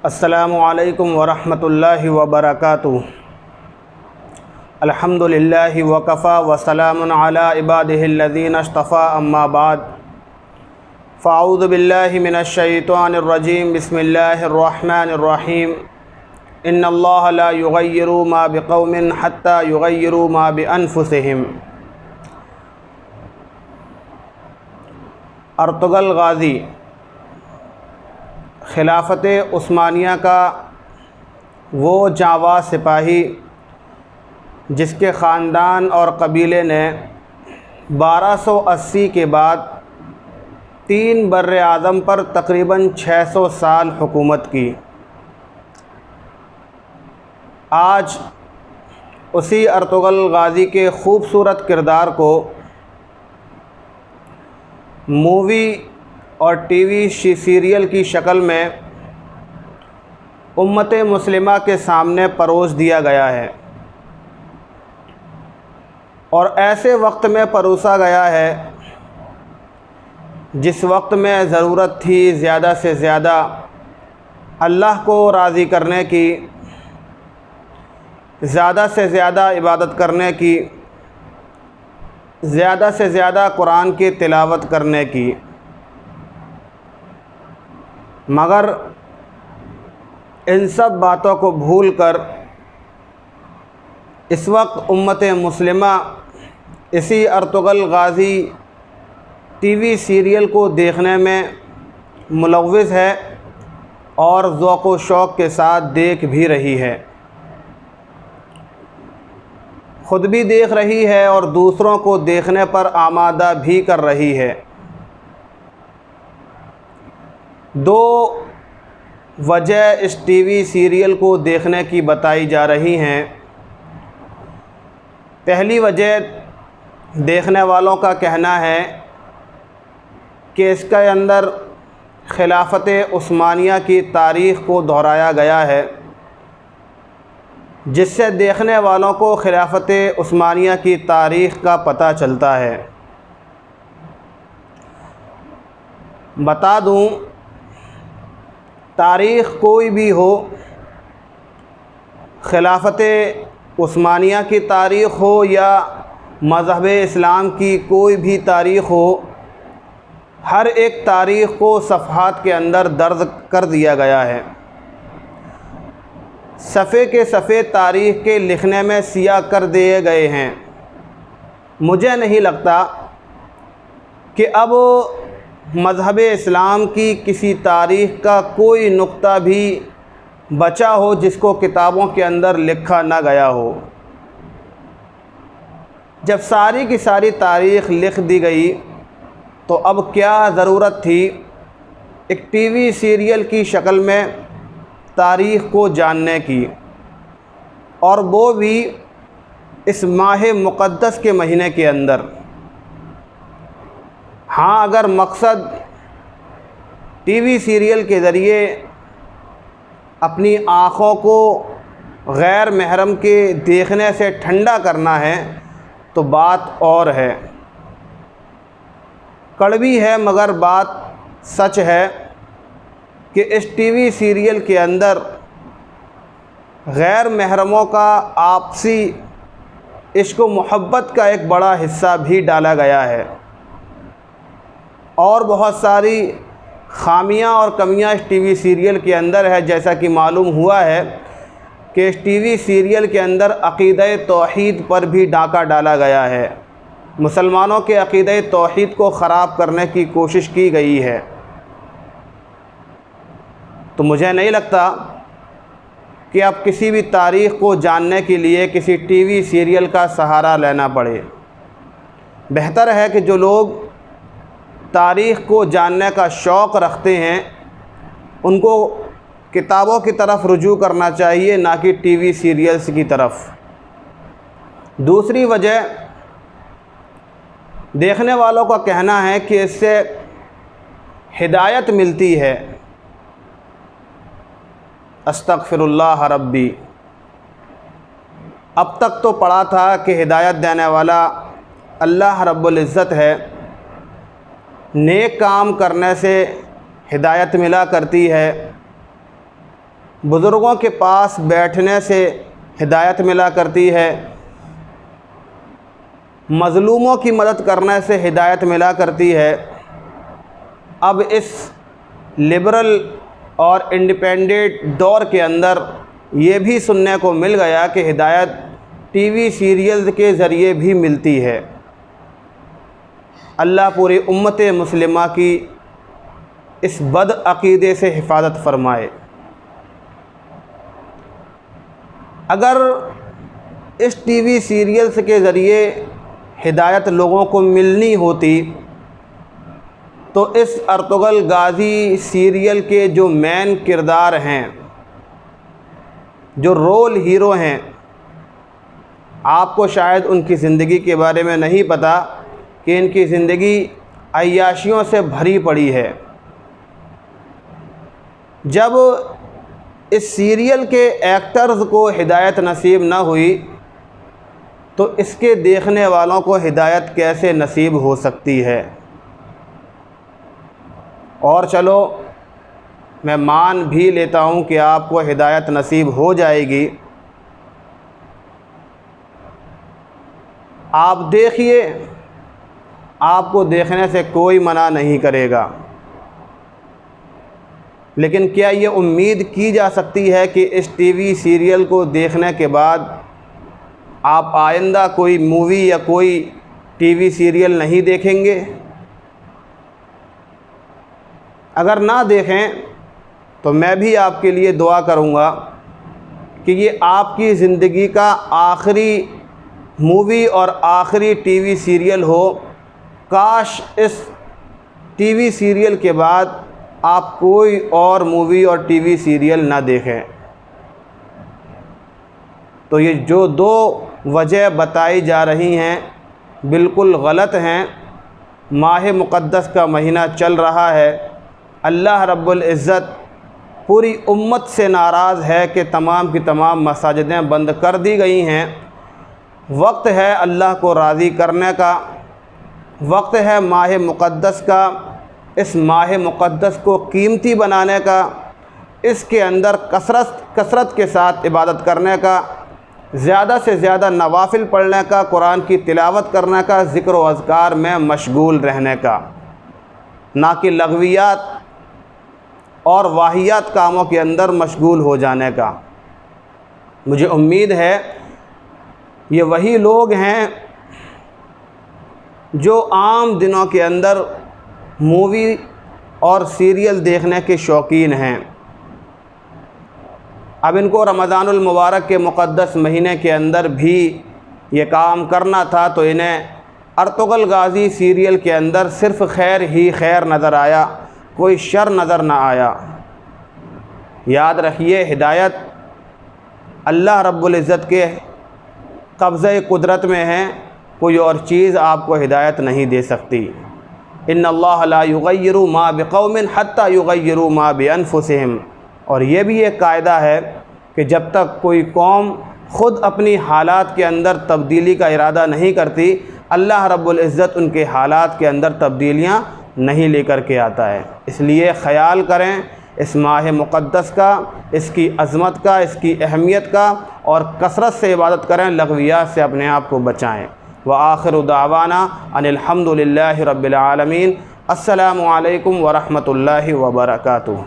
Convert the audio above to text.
अस्सलामु अलैकुम वरहमतुल्लाहि वबरकातुहू। अल्हम्दुलिल्लाहि वकफ़ा वसलामुन अला इबादिहिल्लज़ीना इस्तफ़ा अम्मा बाद। फ़अऊज़ु बिल्लाहि मिनश्शैतानिर्रजीम बिस्मिल्लाहिर्रहमानिर्रहीम। इन्नल्लाह ला युग़य्यिरु मा बिक़ौमिन हत्ता युग़य्यिरु मा बिअन्फ़ुसिहिम। अर्तुग़ल गाज़ी खिलाफ़त उस्मानिया का वो जांबाज़ सिपाही जिसके ख़ानदान और कबीले ने 1280 के बाद 3 बर्र आज़म पर तकरीबन 600 साल हुकूमत की, आज उसी अर्तुग़ल गाज़ी के ख़ूबसूरत किरदार को मूवी और टीवी सीरियल की शक्ल में उम्मत मुस्लिमा के सामने परोस दिया गया है और ऐसे वक्त में परोसा गया है जिस वक्त में ज़रूरत थी ज़्यादा से ज़्यादा अल्लाह को राज़ी करने की, ज़्यादा से ज़्यादा इबादत करने की, ज़्यादा से ज़्यादा कुरान की तिलावत करने की। मगर इन सब बातों को भूलकर इस वक्त उम्मत मुस्लिमा इसी अर्तुग़ल गाज़ी टीवी सीरियल को देखने में मुलव्विज़ है और ज़ौक़ व शौक़ के साथ देख भी रही है, ख़ुद भी देख रही है और दूसरों को देखने पर आमादा भी कर रही है। दो वजह इस टीवी सीरियल को देखने की बताई जा रही हैं। पहली वजह, देखने वालों का कहना है कि इसके अंदर खिलाफ़त उस्मानिया की तारीख़ को दोहराया गया है, जिससे देखने वालों को खिलाफ़त उस्मानिया की तारीख़ का पता चलता है। बता दूं, तारीख़ कोई भी हो, खिलाफ़त उस्मानिया की तारीख़ हो या मज़हब इस्लाम की कोई भी तारीख़ हो, हर एक तारीख़ को सफ़हात के अंदर दर्ज कर दिया गया है। सफ़े के सफ़े तारीख़ के लिखने में सिया कर दिए गए हैं। मुझे नहीं लगता कि अब मज़हब इस्लाम की किसी तारीख़ का कोई नुक्ता भी बचा हो जिसको किताबों के अंदर लिखा ना गया हो। जब सारी की सारी तारीख़ लिख दी गई तो अब क्या ज़रूरत थी एक टीवी सीरियल की शक्ल में तारीख़ को जानने की, और वो भी इस माह मुक़द्दस के महीने के अंदर। हाँ, अगर मकसद टीवी सीरियल के ज़रिए अपनी आँखों को गैर महरम के देखने से ठंडा करना है तो बात और है, कड़वी है मगर बात सच है कि इस टीवी सीरियल के अंदर गैर महरमों का आपसी इश्क व मोहब्बत का एक बड़ा हिस्सा भी डाला गया है और बहुत सारी ख़ामियाँ और कमियाँ इस टीवी सीरियल के अंदर है। जैसा कि मालूम हुआ है कि इस टीवी सीरियल के अंदर अक़ीदा तौहीद पर भी डाका डाला गया है, मुसलमानों के अक़ीदा तौहीद को ख़राब करने की कोशिश की गई है। तो मुझे नहीं लगता कि अब किसी भी तारीख़ को जानने के लिए किसी टीवी सीरियल का सहारा लेना पड़े। बेहतर है कि जो लोग तारीख़ को जानने का शौक़ रखते हैं उनको किताबों की तरफ रुजू करना चाहिए, ना कि टीवी सीरियल्स की तरफ। दूसरी वजह, देखने वालों का कहना है कि इससे हिदायत मिलती है। अस्तग़फ़िरुल्लाह रब्बी, अब तक तो पढ़ा था कि हिदायत देने वाला अल्लाह रब्बुल इज़्ज़त है, नेक काम करने से हिदायत मिला करती है, बुज़ुर्गों के पास बैठने से हिदायत मिला करती है, मज़लूमों की मदद करने से हिदायत मिला करती है। अब इस लिबरल और इंडिपेंडेंट दौर के अंदर ये भी सुनने को मिल गया कि हिदायत टीवी सीरियल्स के ज़रिए भी मिलती है। अल्लाह पूरी उम्मत मुस्लिमा की इस बदअक़ीदे से हिफाजत फ़रमाए। अगर इस टीवी सीरियल्स के ज़रिए हिदायत लोगों को मिलनी होती तो इस अर्तुग़ल गाज़ी सीरियल के जो मेन किरदार हैं, जो रोल हीरो हैं, आपको शायद उनकी ज़िंदगी के बारे में नहीं पता कि इनकी ज़िंदगी अय्याशियों से भरी पड़ी है। जब इस सीरियल के एक्टर्स को हिदायत नसीब न हुई तो इसके देखने वालों को हिदायत कैसे नसीब हो सकती है। और चलो मैं मान भी लेता हूँ कि आपको हिदायत नसीब हो जाएगी, आप देखिए, आपको देखने से कोई मना नहीं करेगा, लेकिन क्या ये उम्मीद की जा सकती है कि इस टीवी सीरियल को देखने के बाद आप आइंदा कोई मूवी या कोई टीवी सीरियल नहीं देखेंगे? अगर ना देखें तो मैं भी आपके लिए दुआ करूँगा कि ये आपकी ज़िंदगी का आखिरी मूवी और आखिरी टीवी सीरियल हो। काश इस टीवी सीरियल के बाद आप कोई और मूवी और टीवी सीरियल ना देखें। तो ये जो दो वजह बताई जा रही हैं बिल्कुल गलत हैं। माह मुक़द्दस का महीना चल रहा है, अल्लाह रब्बुल इज़्ज़त पूरी उम्मत से नाराज़ है कि तमाम की तमाम मसाजिदें बंद कर दी गई हैं। वक्त है अल्लाह को राज़ी करने का, वक्त है माह मुक़द्दस का, इस माह मुक़द्दस को कीमती बनाने का, इसके अंदर कसरत के साथ इबादत करने का, ज़्यादा से ज़्यादा नवाफिल पढ़ने का, कुरान की तिलावत करने का, ज़िक्र व अज़कार में मशगूल रहने का, ना कि लगवियात और वाहियात कामों के अंदर मशगूल हो जाने का। मुझे उम्मीद है ये वही लोग हैं जो आम दिनों के अंदर मूवी और सीरियल देखने के शौकीन हैं। अब इनको रमज़ानुल मुबारक के मुक़द्दस महीने के अंदर भी ये काम करना था, तो इन्हें अर्तुग़ल गाज़ी सीरियल के अंदर सिर्फ़ खैर ही खैर नज़र आया, कोई शर नज़र ना आया। याद रखिए, हिदायत अल्लाह रब्बुल इज़्ज़त के कब्ज़े कुदरत में है, कोई और चीज़ आपको हिदायत नहीं दे सकती। इन्नल्लाह ला युग़य्यिरु मा बिक़ौमिन हत्ता युग़य्यिरु मा बिअन्फुसिहिम। और ये भी एक कायदा है कि जब तक कोई कौम ख़ुद अपनी हालात के अंदर तब्दीली का इरादा नहीं करती, अल्लाह रब्बुल इज़्ज़त उनके हालात के अंदर तब्दीलियाँ नहीं लेकर के आता है। इसलिए ख़याल करें इस माह मुक़द्दस का, इसकी अज़मत का, इसकी अहमियत का, और कसरत से इबादत करें, लगवियात से अपने आप को बचाएँ। व आखिरु दावाना अनिल हम्दुलिल्लाहि रब्बिल आलमीन। अस्सलामु अलैकुम व रहमतुल्लाहि व बरकातुहू।